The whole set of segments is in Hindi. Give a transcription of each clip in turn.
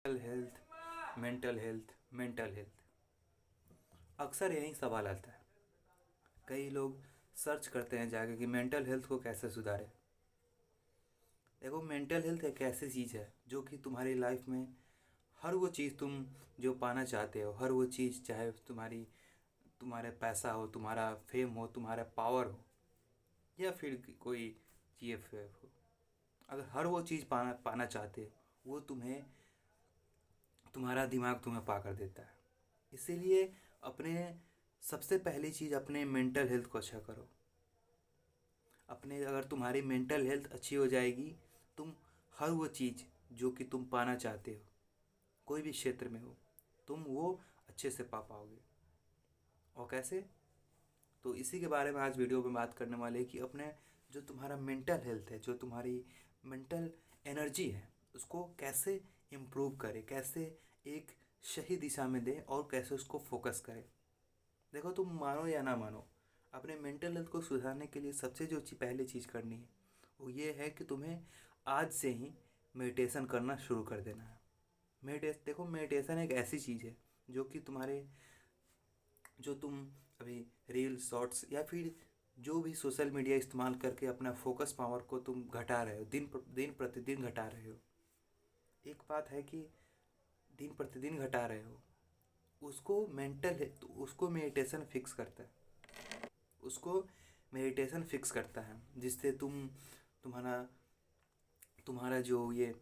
हेल्थ, मेंटल हेल्थ अक्सर यही सवाल आता है। कई लोग सर्च करते हैं जाके कि मेंटल हेल्थ को कैसे सुधारें। देखो, मेंटल हेल्थ एक ऐसी चीज़ है जो कि तुम्हारी लाइफ में हर वो चीज़ तुम जो पाना चाहते हो, हर वो चीज़, चाहे तुम्हारे पैसा हो, तुम्हारा फेम हो, तुम्हारा पावर हो, या फिर कोई GFF हो, अगर हर वो चीज़ पाना पाना चाहते हो, वो तुम्हारा दिमाग तुम्हें पा कर देता है। इसीलिए अपने सबसे पहली चीज़, अपने मेंटल हेल्थ को अच्छा करो। अगर तुम्हारी मेंटल हेल्थ अच्छी हो जाएगी, तुम हर वो चीज़ जो कि तुम पाना चाहते हो, कोई भी क्षेत्र में हो, तुम वो अच्छे से पा पाओगे। और कैसे? तो इसी के बारे में आज वीडियो में बात करने वाले हैं कि अपने जो तुम्हारा मेंटल हेल्थ है, जो तुम्हारी मेंटल एनर्जी है, उसको कैसे इम्प्रूव करें, कैसे एक सही दिशा में दें और कैसे उसको फोकस करें। देखो, तुम मानो या ना मानो, अपने मेंटल हेल्थ को सुधारने के लिए सबसे जो पहले चीज़ करनी है वो ये है कि तुम्हें आज से ही मेडिटेशन करना शुरू कर देना है। देखो, मेडिटेशन एक ऐसी चीज़ है जो कि जो तुम अभी रील, शॉर्ट्स या फिर जो भी सोशल मीडिया इस्तेमाल करके अपना फोकस पावर को तुम घटा रहे हो, दिन प्रतिदिन घटा रहे हो। एक बात है कि दिन प्रतिदिन घटा रहे हो, उसको मेडिटेशन फिक्स करता है। उसको मेडिटेशन फिक्स करता है, जिससे तुम्हारा तुम्हारा जो ये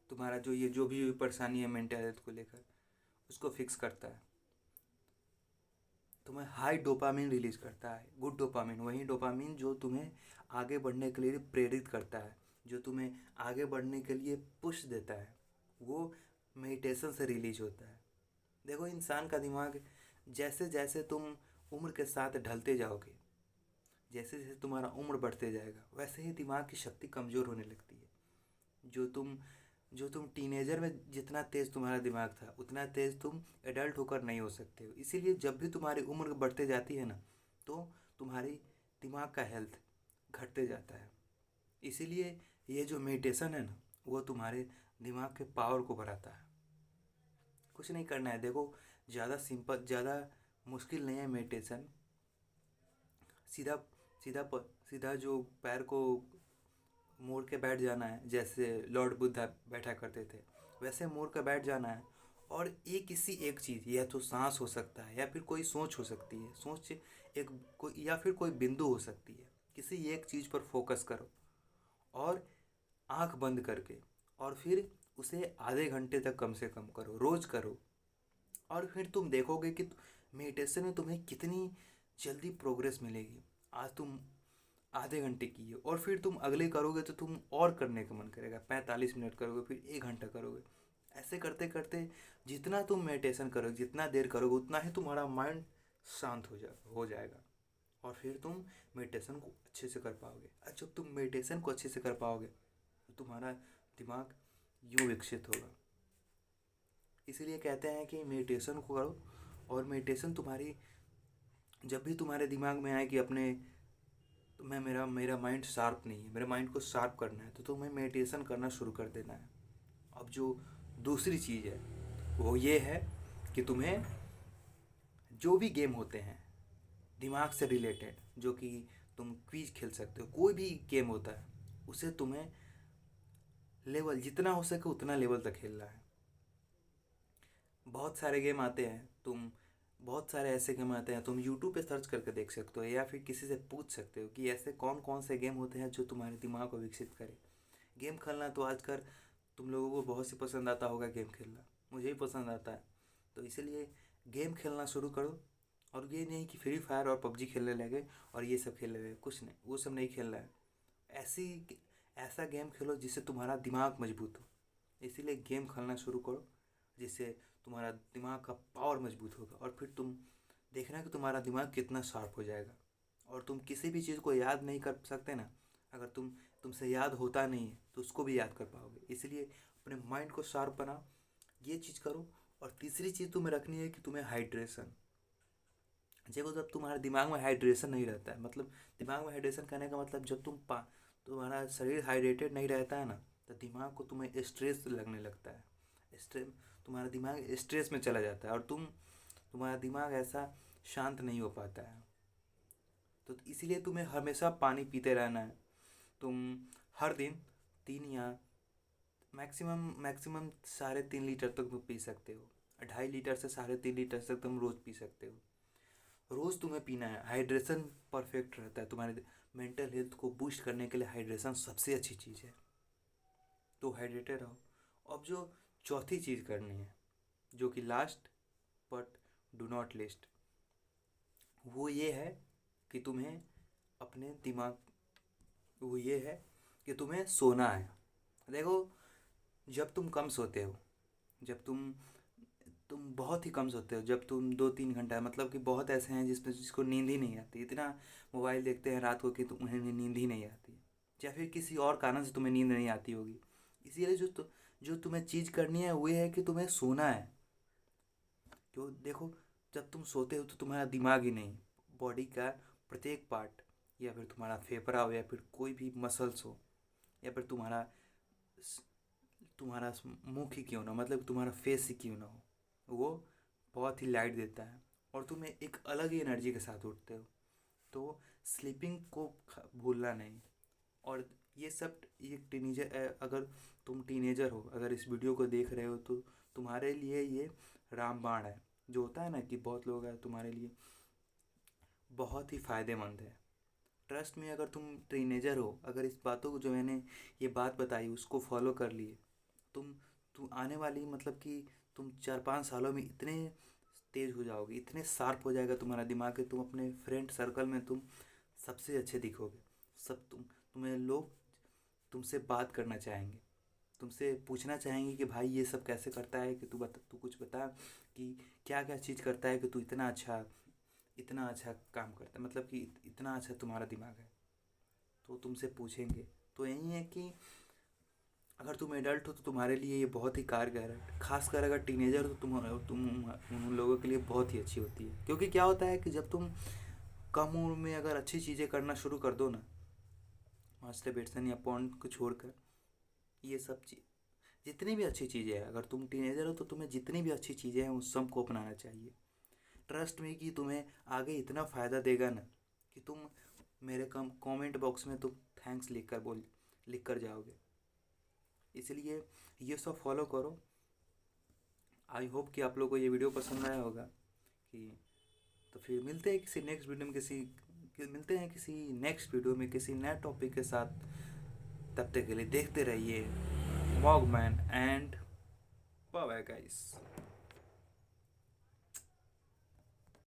तुम्हारा जो ये जो भी परेशानी है मेंटल हेल्थ को लेकर, उसको फिक्स करता है। तुम्हें हाई डोपामिन रिलीज करता है, गुड डोपामिन, वही डोपामिन जो तुम्हें आगे बढ़ने के लिए प्रेरित करता है, जो तुम्हें आगे बढ़ने के लिए पुश देता है, वो मेडिटेशन से रिलीज होता है। देखो, इंसान का दिमाग जैसे जैसे तुम उम्र के साथ ढलते जाओगे, जैसे जैसे तुम्हारा उम्र बढ़ते जाएगा, वैसे ही दिमाग की शक्ति कमज़ोर होने लगती है। जो तुम जो तुम टीनेजर में जितना तेज़ तुम्हारा दिमाग था, उतना तेज़ तुम एडल्ट होकर नहीं हो सकते हो। इसीलिए जब भी तुम्हारी उम्र बढ़ते जाती है ना, तो तुम्हारी दिमाग का हेल्थ घटते जाता है। इसीलिए ये जो मेडिटेशन है ना, वो तुम्हारे दिमाग के पावर को बढ़ाता है। कुछ नहीं करना है। देखो, ज़्यादा सिंपल, ज़्यादा मुश्किल नहीं है मेडिटेशन। सीधा सीधा जो पैर को मोड़ के बैठ जाना है, जैसे लॉर्ड बुद्धा बैठा करते थे, वैसे मोड़ के बैठ जाना है। और किसी एक चीज़, या तो सांस हो सकता है, या फिर कोई सोच हो सकती है, सोच एक कोई, या फिर कोई बिंदु हो सकती है। किसी एक चीज़ पर फोकस करो और आंख बंद करके, और फिर उसे आधे घंटे तक कम से कम करो, रोज़ करो। और फिर तुम देखोगे कि मेडिटेशन में तुम्हें कितनी जल्दी प्रोग्रेस मिलेगी। आज तुम आधे घंटे की है, और फिर तुम अगले करोगे तो तुम और करने का मन करेगा, 45 मिनट करोगे, फिर 1 घंटा करोगे। ऐसे करते करते जितना तुम मेडिटेशन करोगे, जितना देर करोगे, उतना ही तुम्हारा माइंड शांत हो जाएगा। और फिर तुम मेडिटेशन को अच्छे से कर पाओगे। और जब तुम मेडिटेशन को अच्छे से कर पाओगे, तो तुम्हारा दिमाग यूँ विकसित होगा। इसीलिए कहते हैं कि मेडिटेशन को करो। और मेडिटेशन तुम्हारी, जब भी तुम्हारे दिमाग में आए कि अपने तो मैं मेरा मेरा माइंड शार्प नहीं है, मेरे माइंड को शार्प करना है, तो तुम्हें मेडिटेशन करना शुरू कर देना है। अब जो दूसरी चीज़ है वो ये है कि तुम्हें जो भी गेम होते हैं दिमाग से रिलेटेड, जो कि तुम क्विज खेल सकते हो, कोई भी गेम होता है, उसे तुम्हें लेवल जितना हो सके उतना लेवल तक खेलना है। बहुत सारे गेम आते हैं, बहुत सारे ऐसे गेम आते हैं, तुम यूट्यूब पे सर्च करके देख सकते हो, या फिर किसी से पूछ सकते हो कि ऐसे कौन कौन से गेम होते हैं जो तुम्हारे दिमाग को विकसित करे। गेम खेलना तो आजकल तुम लोगों को बहुत सी पसंद आता होगा, गेम खेलना मुझे भी पसंद आता है। तो इसीलिए गेम खेलना शुरू करो। और ये नहीं कि फ्री फायर और पबजी खेलने लगे और ये सब खेलने लगे, कुछ नहीं, वो सब नहीं खेलना है। ऐसी ऐसा गेम खेलो जिससे तुम्हारा दिमाग मजबूत हो। इसीलिए गेम खेलना शुरू करो, जिससे तुम्हारा दिमाग का पावर मजबूत होगा। और फिर तुम देखना कि तुम्हारा दिमाग कितना शार्प हो जाएगा। और तुम किसी भी चीज़ को याद नहीं कर सकते ना, अगर तुमसे याद होता नहीं है तो उसको भी याद कर पाओगे। इसलिए अपने माइंड को शार्प बनाओ, ये चीज़ करो। और तीसरी चीज़ तुम्हें रखनी है कि तुम्हें हाइड्रेशन। देखो, जब तुम्हारे दिमाग में हाइड्रेशन नहीं रहता है, मतलब दिमाग में हाइड्रेशन करने का मतलब, जब तुम्हारा शरीर हाइड्रेटेड नहीं रहता है ना, तो दिमाग को तुम्हें स्ट्रेस लगने लगता है, स्ट्रेस, तुम्हारा दिमाग स्ट्रेस में चला जाता है और तुम्हारा दिमाग ऐसा शांत नहीं हो पाता है। तो इसीलिए तुम्हें हमेशा पानी पीते रहना है। तुम हर दिन 3 या मैक्सिमम मैक्सिमम 3.5 लीटर तक तुम पी सकते हो। 2.5 लीटर से 3.5 लीटर तक तुम रोज़ पी सकते हो। रोज़ तुम्हें पीना है। हाइड्रेशन परफेक्ट रहता है तुम्हारे मेंटल हेल्थ को बूस्ट करने के लिए। हाइड्रेशन सबसे अच्छी चीज़ है, तो हाइड्रेटेड रहो। अब जो चौथी चीज़ करनी है, जो कि last but do not list, वो ये है कि तुम्हें अपने दिमाग वो ये है कि तुम्हें सोना है। देखो, जब तुम कम सोते हो, जब तुम बहुत ही कम सोते हो, जब तुम 2-3 घंटा, मतलब कि बहुत ऐसे हैं जिसको नींद ही नहीं आती, इतना मोबाइल देखते हैं रात को कि उन्हें नींद ही नहीं आती, या फिर किसी और कारण से तुम्हें नींद नहीं आती होगी। इसीलिए जो तुम्हें चीज़ करनी है वो है कि तुम्हें सोना है। क्यों? देखो, जब तुम सोते हो तो तुम्हारा दिमाग ही नहीं, बॉडी का प्रत्येक पार्ट, या फिर तुम्हारा फेफड़ा हो, या फिर कोई भी मसल्स हो, या फिर तुम्हारा मुख ही क्यों ना, मतलब तुम्हारा फेस ही क्यों ना हो, वो बहुत ही लाइट देता है और तुम्हें एक अलग ही एनर्जी के साथ उठते हो। तो स्लीपिंग को भूलना नहीं। और ये सब, ये टीनेजर, अगर तुम टीनेजर हो, अगर इस वीडियो को देख रहे हो, तो तुम्हारे लिए ये रामबाण है। जो होता है ना कि बहुत लोग हैं, तुम्हारे लिए बहुत ही फ़ायदेमंद है। ट्रस्ट में, अगर तुम टीनेजर हो, अगर इस बातों को, जो मैंने ये बात बताई, उसको फॉलो कर लिए, तुम तुम आने वाली, मतलब कि तुम 4-5 सालों में इतने तेज हो जाओगे, इतने शार्प हो जाएगा तुम्हारा दिमाग कि तुम अपने फ्रेंड सर्कल में तुम सबसे अच्छे दिखोगे। सब तुम्हें लोग तुमसे बात करना चाहेंगे, तुमसे पूछना चाहेंगे कि भाई ये सब कैसे करता है, कि तू कुछ बता कि क्या क्या चीज़ करता है कि तू इतना अच्छा काम करता है, मतलब कि इतना अच्छा तुम्हारा दिमाग है। तो तुमसे पूछेंगे। तो यही है कि अगर तुम एडल्ट हो तो तुम्हारे लिए ये बहुत ही कारगर है। खासकर अगर टीनेजर हो तो तुम उन लोगों के लिए बहुत ही अच्छी होती है। क्योंकि क्या होता है कि जब तुम कम उम्र में अगर अच्छी चीज़ें करना शुरू कर दो ना, मास्टरबेशन या पॉर्न को छोड़कर, ये सब चीज़, जितनी भी अच्छी चीज़ें हैं, अगर तुम टीनेजर हो तो तुम्हें जितनी भी अच्छी चीज़ें हैं उस सब को अपनाना चाहिए। ट्रस्ट में कि तुम्हें आगे इतना फ़ायदा देगा ना कि तुम मेरे कमेंट बॉक्स में तुम थैंक्स लिख कर जाओगे। इसलिए ये सब फॉलो करो। आई होप कि आप लोगों को ये वीडियो पसंद आया होगा। कि तो फिर मिलते हैं किसी नेक्स्ट वीडियो में, किसी नेक्स्ट वीडियो में किसी नए टॉपिक के साथ। तब तक के लिए देखते रहिए मॉगमैन एंड बाय बाय गाइस।